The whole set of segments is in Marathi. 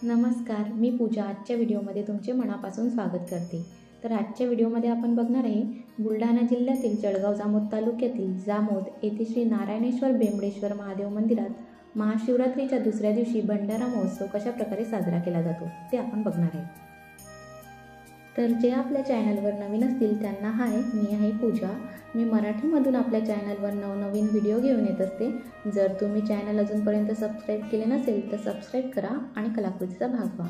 नमस्कार, मी पूजा आजच्या व्हिडिओमध्ये तुमचे मनापासून स्वागत करते। तर आजच्या व्हिडिओमध्ये आपण बघणार आहे बुलढाणा जिल्ह्यातील जळगाव जामोद तालुक्यातील जामोद येथे श्री नारायणेश्वर बेंबडेश्वर महादेव मंदिरात महाशिवरात्रीच्या दुसऱ्या दिवशी भंडारा महोत्सव कशा प्रकारे साजरा केला जातो ते आपण बघणार आहे। तर जे आपल्या चॅनलवर नवीन असतील त्यांना हाय, मी आहे पूजा। मी मराठीमधून आपल्या चॅनलवर नवनवीन व्हिडिओ घेऊन येत असते। जर तुम्ही चॅनल अजूनपर्यंत सबस्क्राइब केले नसेल तर सबस्क्राइब करा आणि कलाकृतीचा भाग व्हा।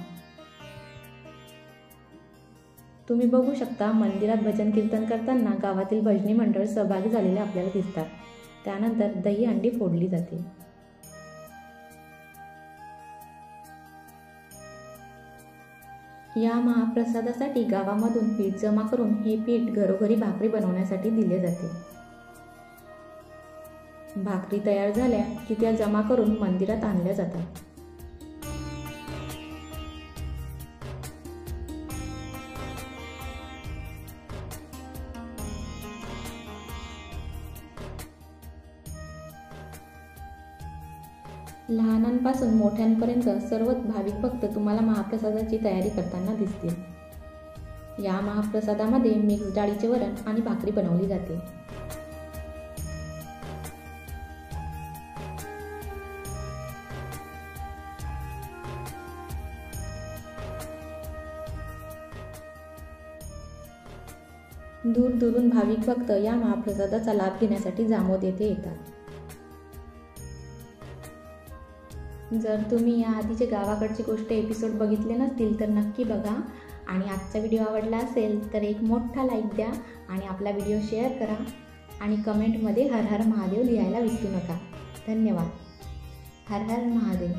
तुम्ही बघू शकता मंदिरात भजन कीर्तन करताना गावातील भजनी मंडळ सहभागी झालेले आपल्याला दिसतात। त्यानंतर दही अंडी फोडली जाते। या महाप्रसादासाठी गावामधून पीठ जमा करून हे पीठ घरोघरी भाकरी बनवण्यासाठी दिले जाते। भाकरी तयार झाल्या की त्या जमा करून मंदिरात आणल्या जातात। लहानांपासून मोठ्यांपर्यंत सर्वच भाविक भक्त तुम्हाला महाप्रसादाची तयारी करताना दिसतील। या महाप्रसादामध्ये मिक्स डाळीचे वरण आणि भाकरी बनवली जाते। दूर दूरून भाविक भक्त या महाप्रसादाचा लाभ घेण्यासाठी जामोद येथे येतात। जर तुम्ही या आधीचे गावाकडची गोष्ट एपिसोड बघितले नसतील तर नक्की बघा आणि आजचा व्हिडिओ आवडला असेल तर एक मोठा लाईक द्या आणि आपला व्हिडिओ शेअर करा आणि कमेंटमध्ये हर हर महादेव लिहायला विसरू नका। धन्यवाद। हर हर महादेव।